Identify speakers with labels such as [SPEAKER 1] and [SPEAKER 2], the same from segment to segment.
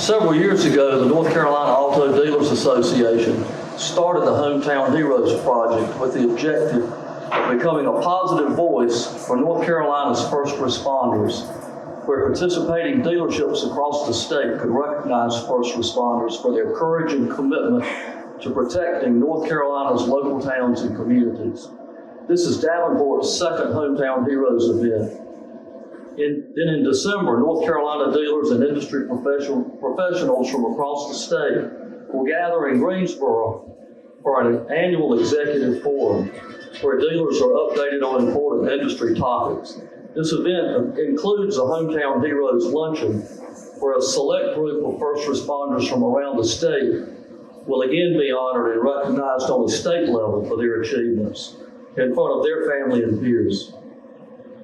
[SPEAKER 1] Several years ago, the North Carolina Auto Dealers Association started the Hometown Heroes Project with the objective of becoming a positive voice for North Carolina's first responders, where participating dealerships across the state could recognize first responders for their courage and commitment to protecting North Carolina's local towns and communities. This is Davenport's second Hometown Heroes event. In December, North Carolina dealers and industry professionals from across the state will gather in Greensboro for an annual executive forum where dealers are updated on important industry topics. This event includes a Hometown Heroes Luncheon where a select group of first responders from around the state will again be honored and recognized on the state level for their achievements in front of their family and peers.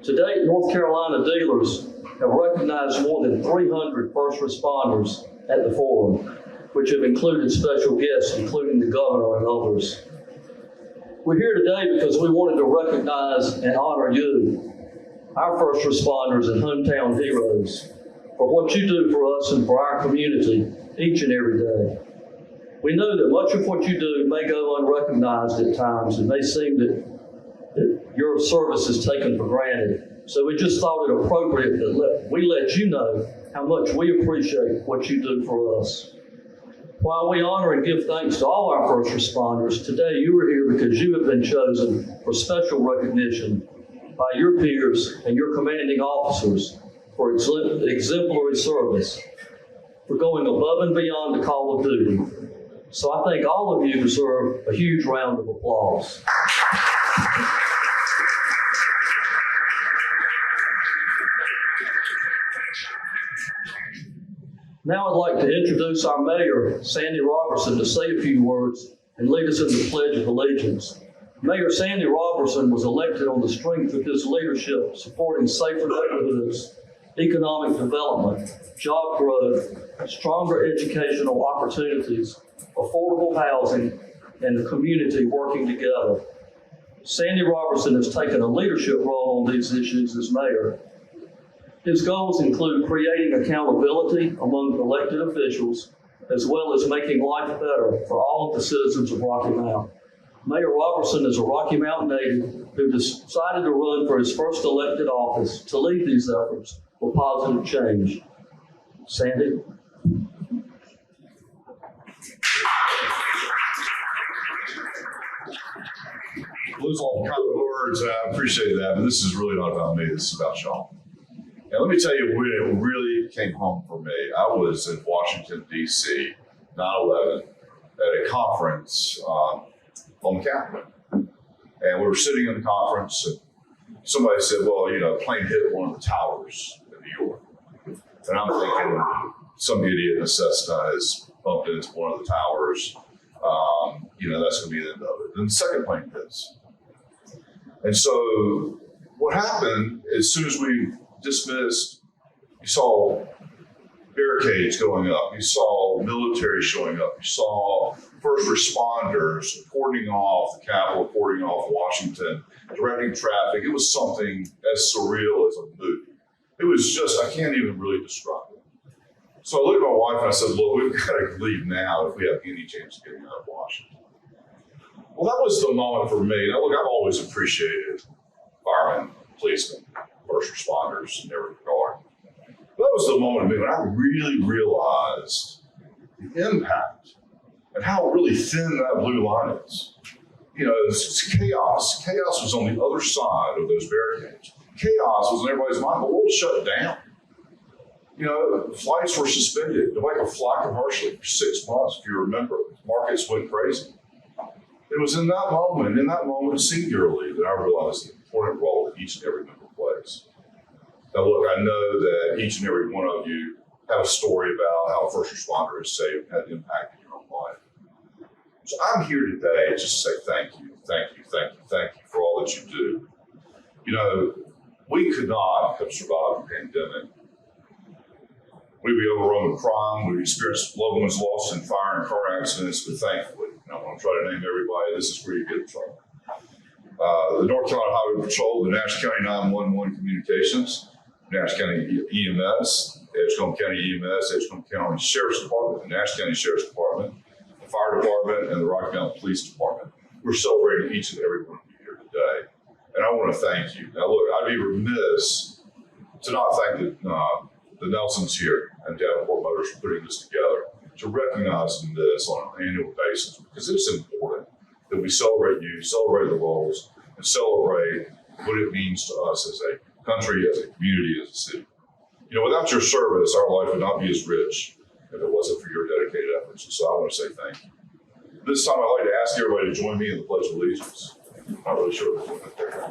[SPEAKER 1] To date, North Carolina dealers have recognized more than 300 first responders at the forum, which have included special guests, including the governor and others. We're here today because we wanted to recognize and honor you, our first responders and hometown heroes, for what you do for us and for our community each and every day. We know that much of what you do may go unrecognized at times. It may seem that your service is taken for granted. So we just thought it appropriate that we let you know how much we appreciate what you do for us. While we honor and give thanks to all our first responders, today you are here because you have been chosen for special recognition by your peers and your commanding officers for exemplary service, for going above and beyond the call of duty. So I think all of you deserve a huge round of applause. Now I'd like to introduce our mayor, Sandy Robertson, to say a few words and lead us in the Pledge of Allegiance. Mayor Sandy Robertson was elected on the strength of his leadership supporting safer neighborhoods, economic development, job growth, stronger educational opportunities, affordable housing, and the community working together. Sandy Robertson has taken a leadership role on these issues as mayor. His goals include creating accountability among elected officials, as well as making life better for all of the citizens of Rocky Mount. Mayor Robertson is a Rocky Mountain native who decided to run for his first elected office to lead these efforts for positive change. Sandy?
[SPEAKER 2] Those are all kind of words, and I appreciate that, but this is really not about me, this is about y'all. And let me tell you when it really came home for me. I was in Washington, D.C., 9/11, at a conference on the Capitol. And we were sitting in the conference, and somebody said, well, you know, a plane hit one of the towers in New York. And I'm thinking, some idiot in a Cessna has bumped into one of the towers. You know, that's going to be the end of it. Then the second plane hits. And so what happened, as soon as we dismissed, you saw barricades going up, you saw military showing up, you saw first responders cordoning off the Capitol, cordoning off Washington, directing traffic. It was something as surreal as a movie. It was just, I can't even really describe it. So I looked at my wife and I said, look, we've got to leave now if we have any chance of getting out of Washington. Well, that was the moment for me. Now, look, I've always appreciated firemen, policemen, first responders in every regard. But that was the moment when I really realized the impact and how really thin that blue line is. You know, it's chaos. Chaos was on the other side of those barricades. Chaos was in everybody's mind. The world shut down. You know, flights were suspended. Nobody could fly commercially for 6 months, if you remember. Markets went crazy. It was in that moment singularly, that I realized the important role that each and every member plays. Now look, I know that each and every one of you have a story about how a first responder has saved and had an impact in your own life. So I'm here today just to say thank you for all that you do. You know, we could not have survived the pandemic. We'd be overrun with crime. We've experienced loved ones lost in fire and car accidents, but thankfully, and I want to try to name everybody, this is where you get in trouble. The North Carolina Highway Patrol, the Nash County 911 Communications, Nash County EMS, Edgecombe County EMS, Edgecombe County Sheriff's Department, the Nash County Sheriff's Department, the Fire Department, and the Rocky Mountain Police Department. We're celebrating each and every one of you here today. And I want to thank you. Now look, I'd be remiss to not thank the Nelsons here and Davenport Motors for putting this together, to recognize this on an annual basis, because it's important that we celebrate you, celebrate the roles, and celebrate what it means to us as a country, as a community, as a city. You know, without your service, our life would not be as rich if it wasn't for your dedicated efforts. And so I want to say thank you. This time I'd like to ask everybody to join me in the Pledge of Allegiance. I'm not really sure if it's there.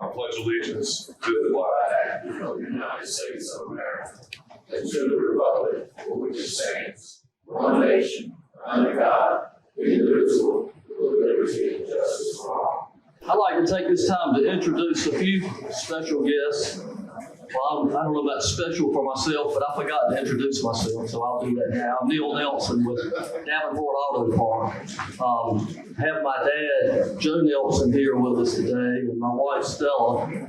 [SPEAKER 2] I pledge allegiance to the flag
[SPEAKER 3] of the United States of America, and to the republic for which it stands, one nation, under God, indivisible, with liberty and justice for all.
[SPEAKER 1] I'd like to take this time to introduce a few special guests. Well, I don't know about special for myself, but I forgot to introduce myself, so I'll do that now. I'm Neil Nelson with Davenport Auto Park. Have my dad, Joe Nelson, here with us today, and my wife, Stella.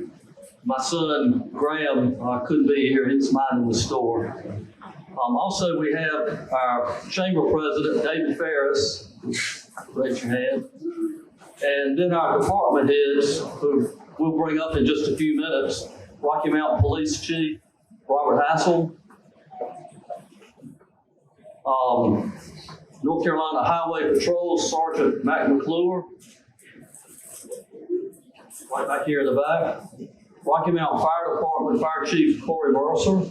[SPEAKER 1] My son, Graham, couldn't be here. He's minding the store. Also, we have our chamber president, David Ferris. Raise your hand. And then our department heads, who we'll bring up in just a few minutes. Rocky Mountain Police Chief Robert Hassel, North Carolina Highway Patrol Sergeant Mac McClure, right back here in the back. Rocky Mountain Fire Department Fire Chief Corey Mercer.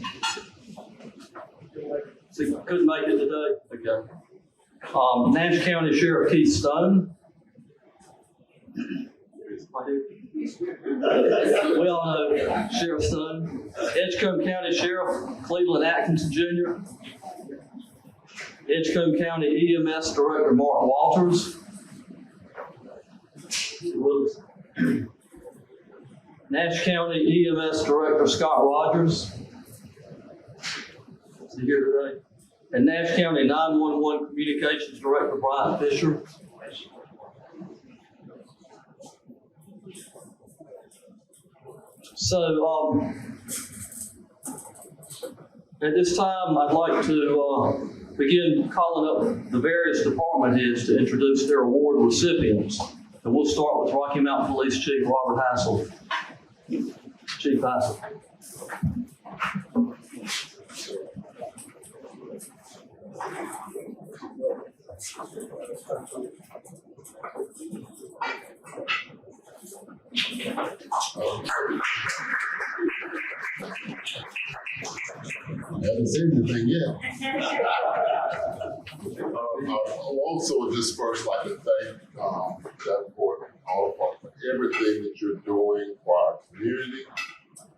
[SPEAKER 1] See, couldn't make it today. Okay. Nash County Sheriff Keith Stone. We all know Sheriff Stone. Edgecombe County Sheriff Cleveland Atkinson Jr. Edgecombe County EMS Director Mark Walters. Nash County EMS Director Scott Rogers. Is he here today? And Nash County 911 Communications Director Brian Fisher. So, at this time, I'd like to begin calling up the various department heads to introduce their award recipients. And we'll start with Rocky Mountain Police Chief Robert Hassel. Chief Hassel.
[SPEAKER 4] Haven't said anything yet. I'll also just first like to thank Davenport Auto Park for everything that you're doing for our community,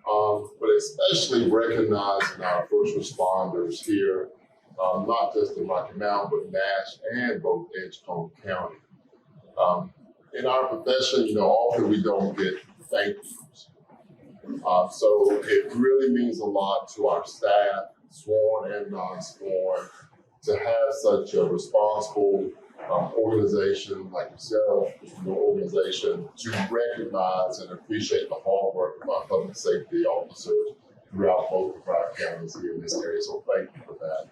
[SPEAKER 4] but especially recognizing our first responders here, not just in Rocky Mountain, but Nash and both Edgecombe County. In our profession, often we don't get thank yous. So it really means a lot to our staff, sworn and non-sworn, to have such a responsible organization like yourself, your organization, to recognize and appreciate the hard work of our public safety officers throughout both of our counties here in this area. So thank you for that.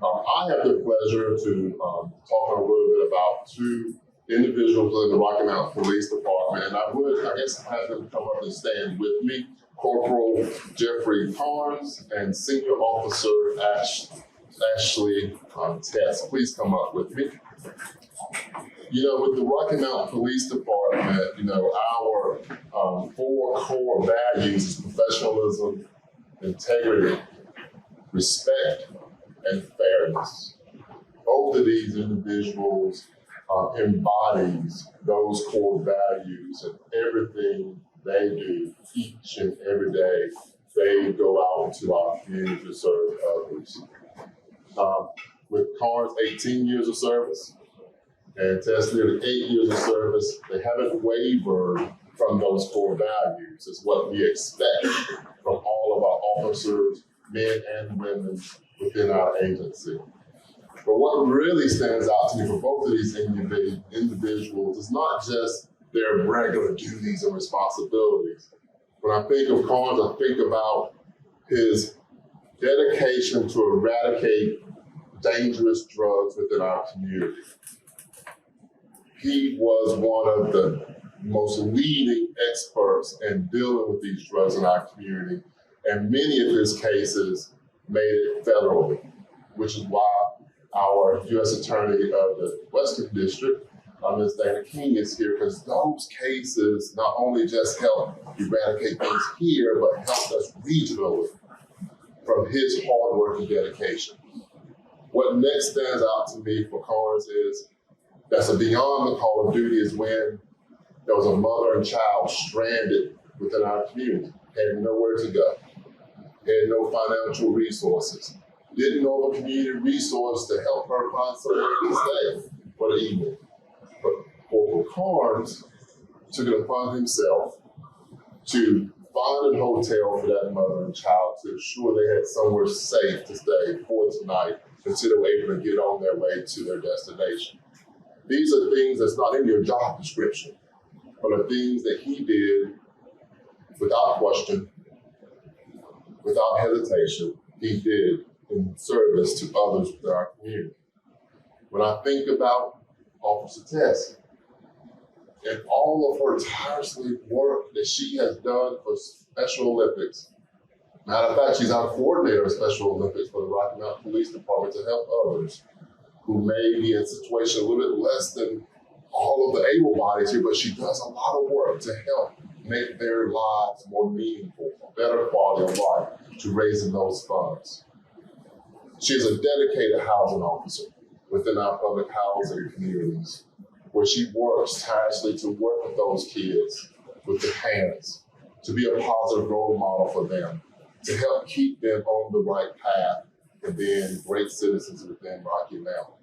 [SPEAKER 4] I have the pleasure to talk a little bit about two individuals in the Rocky Mountain Police Department, and I guess have them come up and stand with me. Corporal Jeffrey Carnes and Senior Officer Ashley Tess. Please come up with me. With the Rocky Mountain Police Department, our 4 core values is professionalism, integrity, respect, and fairness. Both of these individuals embodies those core values, and everything they do each and every day, they go out into our community to serve others. With Carnes, 18 years of service, and Tess, nearly 8 years of service, they haven't wavered from those core values. It's what we expect from all of our officers, men and women within our agency. But what really stands out to me for both of these individuals is not just their regular duties and responsibilities, When I think of Carnes, I think about his dedication to eradicate dangerous drugs within our community. He was one of the most leading experts in dealing with these drugs in our community, and many of his cases made it federally, which is why our U.S. Attorney of the Western District, Ms. Dana King, is here, because those cases not only just help eradicate things here, but helped us regionally from his hard work and dedication. What next stands out to me for Carnes is that's beyond the call of duty is when there was a mother and child stranded within our community, had nowhere to go, had no financial resources, didn't know of a community resource to help her find somewhere to stay for the evening. But Corporal Carnes took it upon himself to find a hotel for that mother and child to ensure they had somewhere safe to stay for tonight until they were able to get on their way to their destination. These are things that's not in your job description, but are things that he did without question, without hesitation. He did in service to others within our community. When I think about Officer Tess and all of her tirelessly work that she has done for Special Olympics, matter of fact, she's our coordinator of Special Olympics for the Rocky Mountain Police Department to help others who may be in a situation a little bit less than all of the able bodies here, but she does a lot of work to help make their lives more meaningful, a better quality of life to raising those funds. She is a dedicated housing officer within our public housing communities, where she works tirelessly to work with those kids, with the parents, to be a positive role model for them, to help keep them on the right path and being great citizens within Rocky Mountain.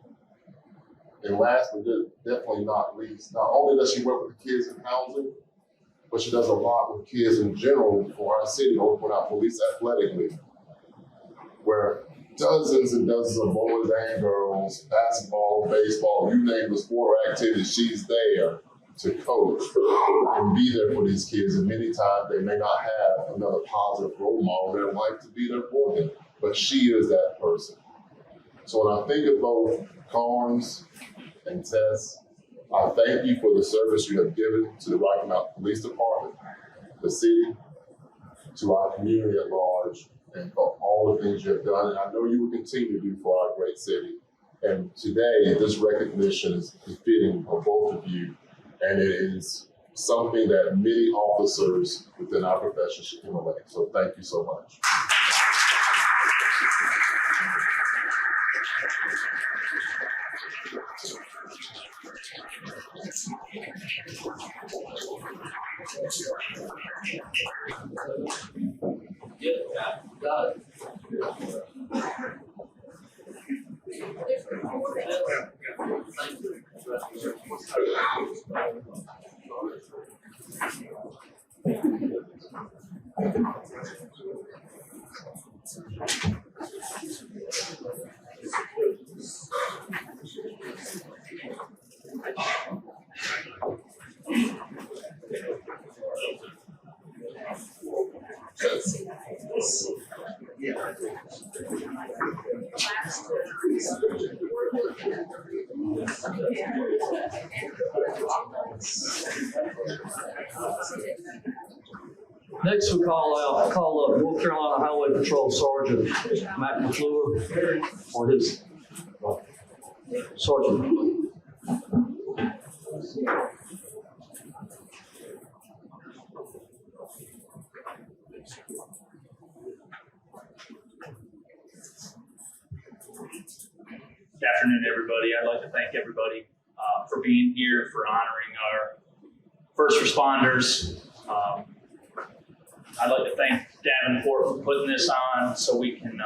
[SPEAKER 4] And last but definitely not least, not only does she work with the kids in housing, but she does a lot with kids in general for our city, or for our police athletic league, where dozens and dozens of boys and girls, basketball, baseball, you name the sport or activity, she's there to coach and be there for these kids. And many times they may not have another positive role model in their life to be there for them, but she is that person. So when I think of both Carnes and Tess, I thank you for the service you have given to the Rocky Mountain Police Department, the city, to our community at large, and for all the things you have done. And I know you will continue to do for our great city. And today, this recognition is befitting of both of you, and it is something that many officers within our profession should emulate. So thank you so much.
[SPEAKER 1] Yeah, got it. Next, we call up North Carolina Highway Patrol Sergeant Matt McClure for his sergeant.
[SPEAKER 5] Good afternoon, everybody. I'd like to thank everybody for being here, for honoring our first responders. I'd like to thank Davenport for putting this on so we can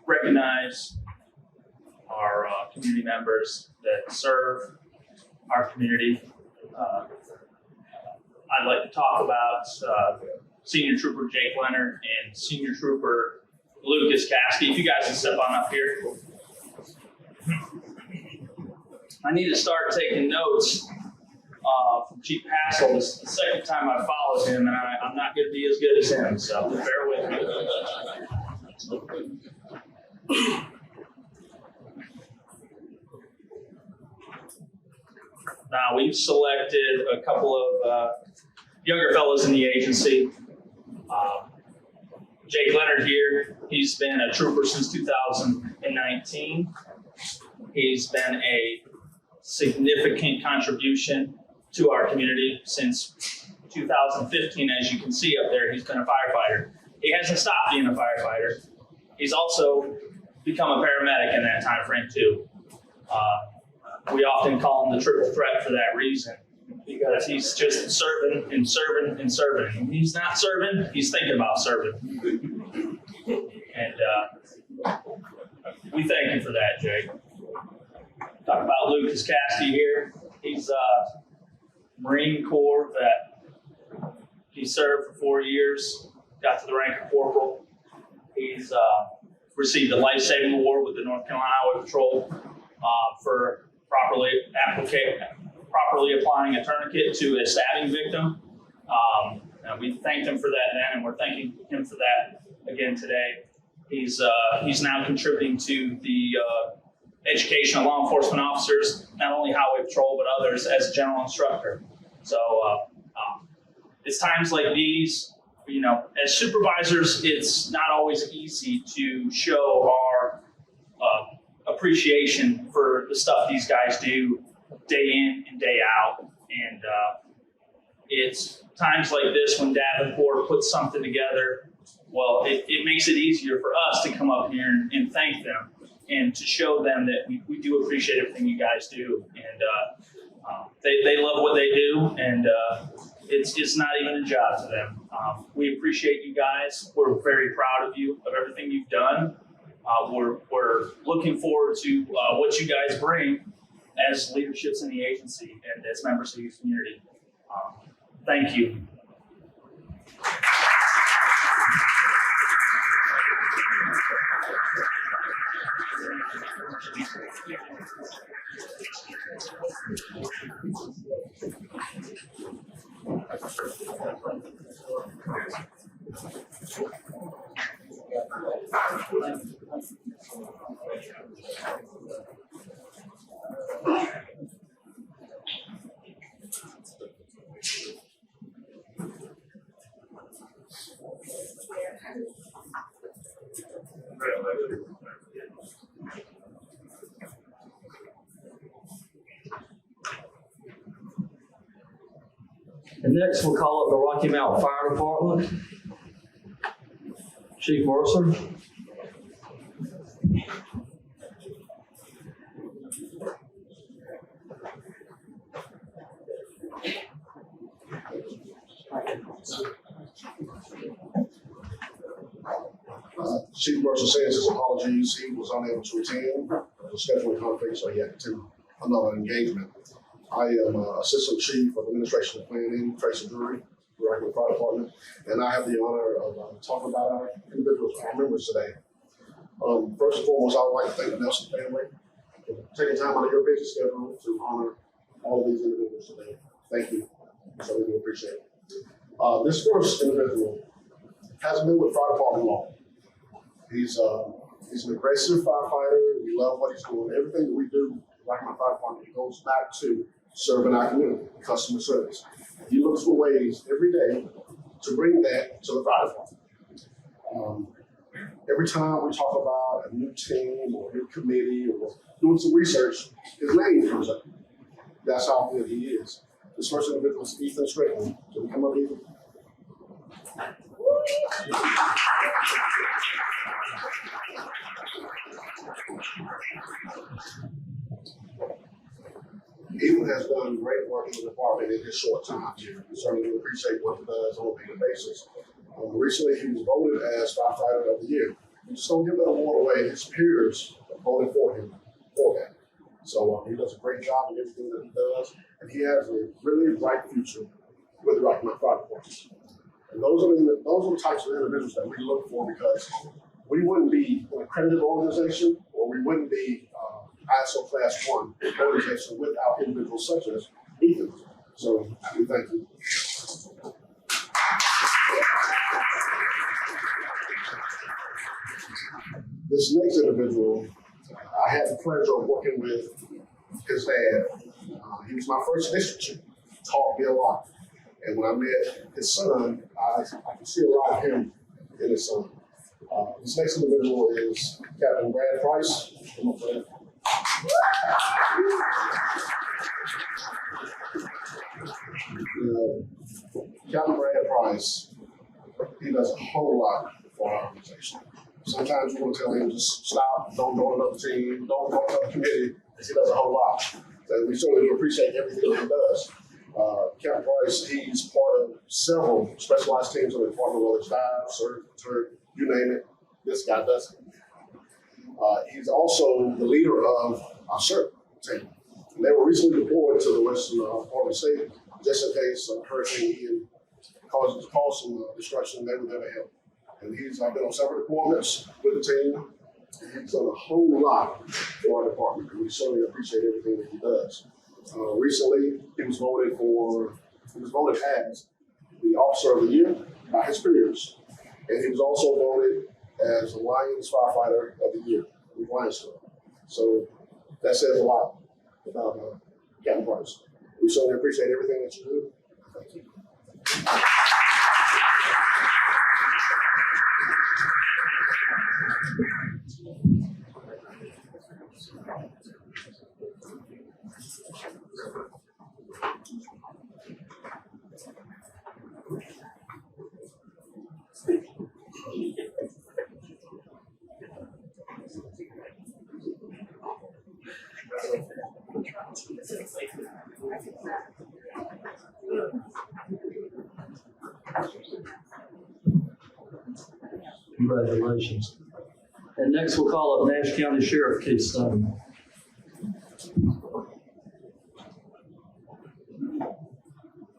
[SPEAKER 5] recognize our community members that serve our community. I'd like to talk about Senior Trooper Jake Leonard and Senior Trooper Lucas Caskey. If you guys can step on up here. I need to start taking notes from Chief Hassel. This is the second time I followed him, and I'm not going to be as good as him, so bear with me. Now, we've selected a couple of younger fellows in the agency. Jake Leonard here, he's been a trooper since 2019. He's been a significant contribution to our community since 2015. As you can see up there, he's been a firefighter. He hasn't stopped being a firefighter. He's also become a paramedic in that time frame too. We often call him the triple threat for that reason, because he's just serving and serving and serving. When he's not serving, he's thinking about serving. And we thank you for that, Jake. Talk about Lucas Cassidy here. He's a Marine Corps vet. He served for 4 years, got to the rank of corporal. He's received a life-saving award with the North Carolina Highway Patrol for properly applying a tourniquet to a stabbing victim. And we thanked him for that then, and we're thanking him for that again today. He's now contributing to the education of law enforcement officers, not only Highway Patrol, but others, as a general instructor. So it's times like these, you know, as supervisors, it's not always easy to show our appreciation for the stuff these guys do day in and day out. And it's times like this when Davenport puts something together, well, it makes it easier for us to come up here and thank them and to show them that we do appreciate everything you guys do. And they love what they do, and it's not even a job to them. We appreciate you guys. We're very proud of you, of everything you've done. We're looking forward to what you guys bring as leaderships in the agency and as members of your community. Thank you.
[SPEAKER 1] And next, we'll call up the Rocky Mountain Fire Department. Chief Mercer.
[SPEAKER 6] Chief Mercer sends his apologies. He was unable to attend the scheduling conflict, so he had to attend another engagement. I am Assistant Chief of Administration and Planning, Tracy Drury, Director of the Fire Department, and I have the honor of talking about our individuals, our members today. First and foremost, I would like to thank the Nelson family for taking time out of your busy schedule to honor all of these individuals today. Thank you. So we do appreciate it. This first individual hasn't been with fire department long. He's an aggressive firefighter. We love what he's doing. Everything that we do, like my fire department, goes back to serving our community, customer service. He looks for ways every day to bring that to the fire department. Every time we talk about a new team or a new committee or doing some research, his name comes up. That's how good he is. This first individual is Ethan Strickland. Can we come up, Ethan? Ethan has done great work in the department in his short time here. We certainly appreciate what he does on a daily basis. Recently, he was voted as Firefighter of the Year. We just don't give that award away. His peers voted for him for that. So he does a great job in everything that he does, and he has a really bright future with Rocky Mountain Fire Department. And those are the types of individuals that we look for, because we wouldn't be an accredited organization, or we wouldn't be ISO Class 1 organization without individuals such as Ethan. So we thank you. This next individual, I had the pleasure of working with his dad. He was my first district chief, taught me a lot. And when I met his son, I could see a lot of him in his son. This next individual is Captain Brad Price. Come on, Brad. Captain Brad Price, he does a whole lot for our organization. Sometimes you want to tell him just stop, don't go to another team, don't go to another committee, because he does a whole lot. So we certainly appreciate everything that he does. Captain Price, he's part of several specialized teams in the department, whether it's dive, surf, turf, you name it, this guy does it. He's also the leader of our surf team. And they were recently deployed to the western part of the state, just in case Hurricane Ian caused some destruction. They were there to help. And I've been on several deployments with the team. And he's done a whole lot for our department, and we certainly appreciate everything that he does. Recently, he was voted as the Officer of the Year by his peers. And he was also voted as the Lions Firefighter of the Year with Lions Club. So that says a lot about Captain Price. We certainly appreciate everything that you do. Thank you.
[SPEAKER 1] Congratulations. And next we'll call up Nash County Sheriff Keith Stone.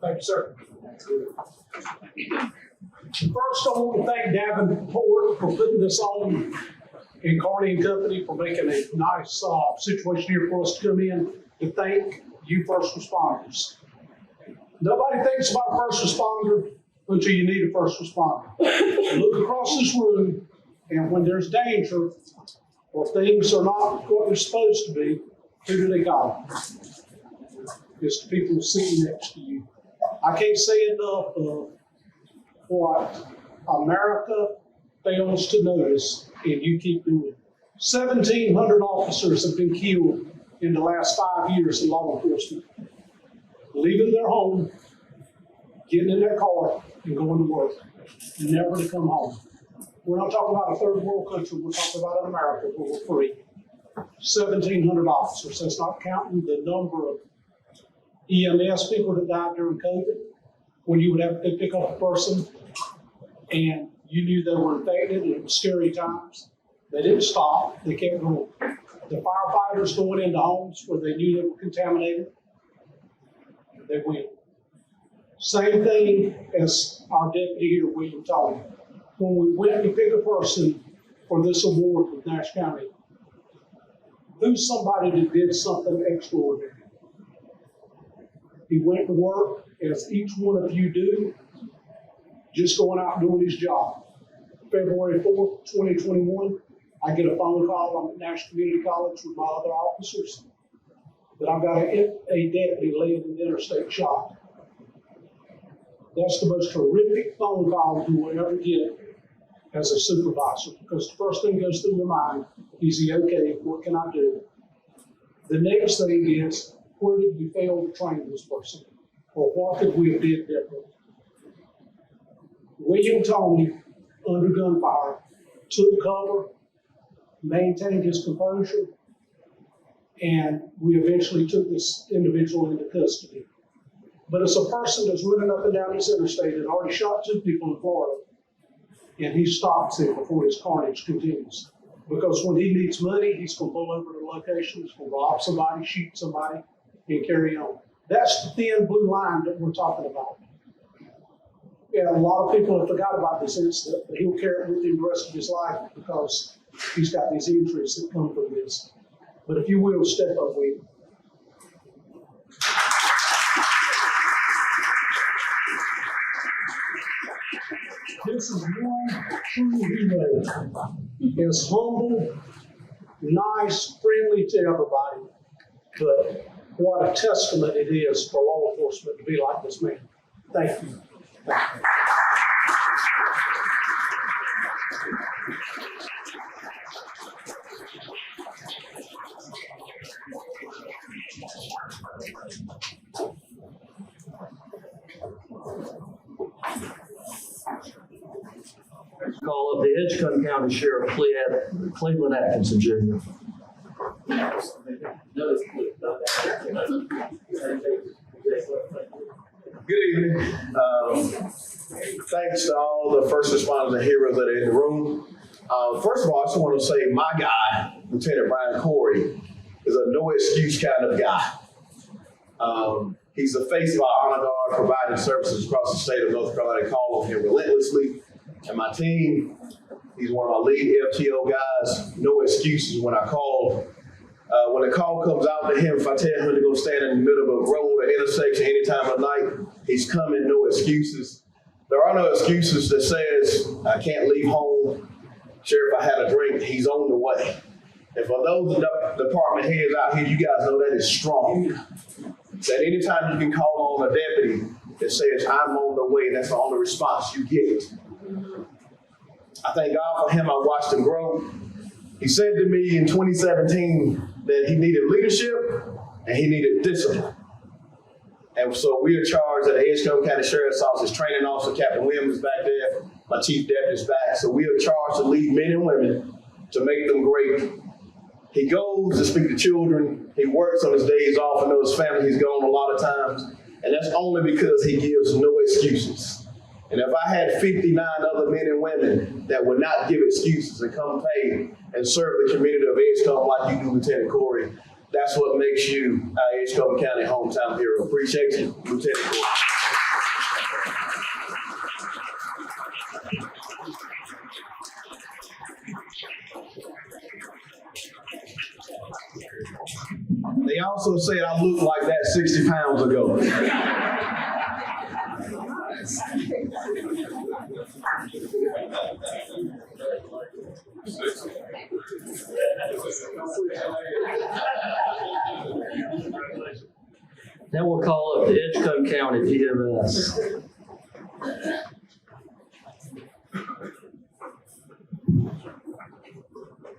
[SPEAKER 7] Thank you, sir. First, I want to thank Davenport for putting this on, and Carney and Company for making a nice situation here for us to come in to thank you first responders. Nobody thinks about a first responder until you need a first responder. Look across this room, and when there's danger or things are not what they're supposed to be, who do they call? It's the people sitting next to you. I can't say enough of what America fails to notice, and you keep doing. 1,700 officers have been killed in the last 5 years in law enforcement, leaving their home, getting in their car, and going to work, never to come home. We're not talking about a third world country, we're talking about an America where we're free. 1,700 officers, that's not counting the number of EMS people that died during COVID, when you would have to pick up a person and you knew they were infected and it was scary times. They didn't stop, they kept going. The firefighters going into homes where they knew they were contaminated, they went. Same thing as our deputy here, William Talley. When we went to pick a person for this award with Nash County, who's somebody that did something extraordinary? He went to work, as each one of you do, just going out and doing his job. February 4th, 2021, I get a phone call. I'm at Nash Community College with my other officers that I've got a deputy laying in the interstate shot. That's the most horrific phone call you will ever get as a supervisor, because the first thing goes through your mind, is he okay? What can I do? The next thing is, where did we fail to train this person? Or what could we have did differently? William Tony, under gunfire, took cover, maintained his composure, and we eventually took this individual into custody. But it's a person that's running up and down this interstate and already shot 2 people in Florida, and he stops it before his carnage continues. Because when he needs money, he's going to pull over to the location, he's going to rob somebody, shoot somebody, and carry on. That's the thin blue line that we're talking about. Yeah, a lot of people have forgot about this incident, but he'll carry it with him the rest of his life because he's got these injuries that come from this. But if you will, step up with him. this is one true hero. Is humble, nice, friendly to everybody. But what a testament it is for law enforcement to be like this man. Thank you.
[SPEAKER 1] Call up the Edgecombe County Sheriff Cleveland Atkinson Jr.
[SPEAKER 8] Good evening. Thanks to all the first responders and heroes that are in the room. First of all, I just want to say my guy, Lieutenant Brian Corey, is a no excuse kind of guy. He's the face of our honor guard, providing services across the state of North Carolina. Call on him relentlessly. And my team, he's one of my lead FTO guys. No excuses when I call. When the call comes out to him, if I tell him to go stand in the middle of a road or intersection any time of night, he's coming, no excuses. There are no excuses that says, I can't leave home. Sheriff, I had a drink, he's on the way. And for those department heads out here, you guys know that is strong. That anytime you can call on a deputy that says, I'm on the way, that's the only response you get. I thank God for him. I watched him grow. He said to me in 2017 that he needed leadership and he needed discipline. And so we are charged at the Edgecombe County Sheriff's Office. Training Officer Captain Williams is back there. My chief deputy is back. So we are charged to lead men and women to make them great. He goes to speak to children. He works on his days off. I know his family, he's gone a lot of times. And that's only because he gives no excuses. And if I had 59 other men and women that would not give excuses and come pay and serve the community of Edgecombe like you do, Lieutenant Corey, that's what makes you our Edgecombe County hometown hero. Appreciate you, Lieutenant Corey. They also said I looked like that 60 pounds ago.
[SPEAKER 1] Now we'll call up the Edgecombe County EMS.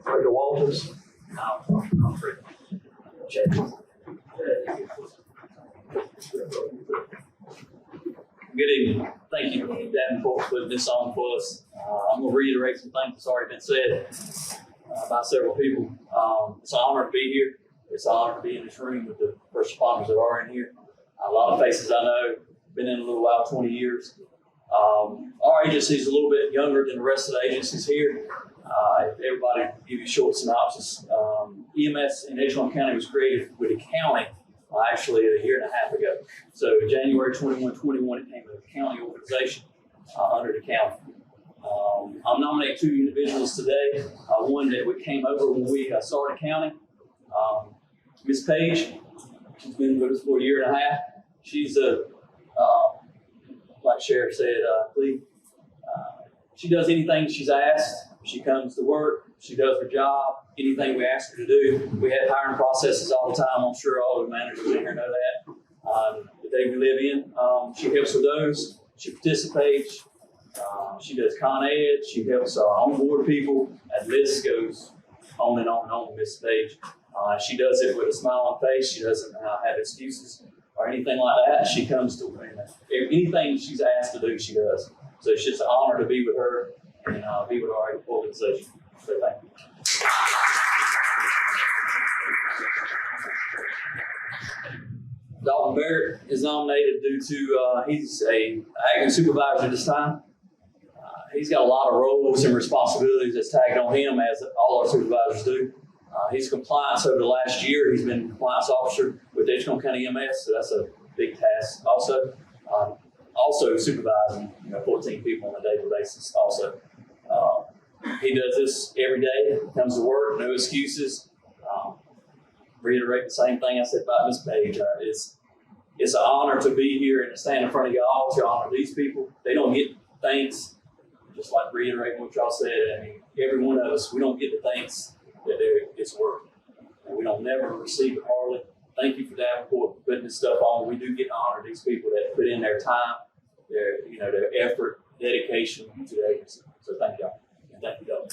[SPEAKER 1] Dr. Walters.
[SPEAKER 5] Good evening. Thank you, Davenport, for putting this on for us. I'm going to reiterate some things that's already been said by several people. It's an honor to be here. It's an honor to be in this room with the first responders that are in here. A lot of faces I know, been in a little while, 20 years. Our agency is a little bit younger than the rest of the agencies here. Everybody give you a short synopsis. EMS in Edgecombe County was created with the county actually a year and a half ago. So January 21, it became a county organization under the county. I'm nominating two individuals today. One that we came over when we started county. Miss Page, she's been with us for a year and a half. She's like Sheriff said, she does anything she's asked. She comes to work, she does her job, anything we ask her to do. We have hiring processes all the time. I'm sure all the managers in here know that. The day we live in, she helps with those. She participates. She does Con Ed. She helps onboard people. And the list goes on and on and on with Miss Page. She does it with a smile on her face. She doesn't have excuses or anything like that. She comes to anything she's asked to do, she does. So it's just an honor to be with her and be with our organization. So thank you. Dalton Barrett is nominated due to he's a acting supervisor at this time. He's got a lot of roles and responsibilities that's tagged on him, as all our supervisors do. He's compliance over the last year. He's been compliance officer with Edgecombe County EMS, so that's a big task. Also supervising 14 people on a daily basis. Also, he does this every day. Comes to work, no excuses. Reiterate the same thing I said about Miss Page. It's an honor to be here and to stand in front of y'all to honor these people. They don't get thanks
[SPEAKER 9] just like reiterating what y'all said, I mean, every one of us, we don't get the thanks that it's worth. And we don't never receive it hardly. Thank you for Davenport for putting this stuff on. We do get to honor these people that put in their time, their effort, dedication to the agency. So thank y'all. And thank you, Doug.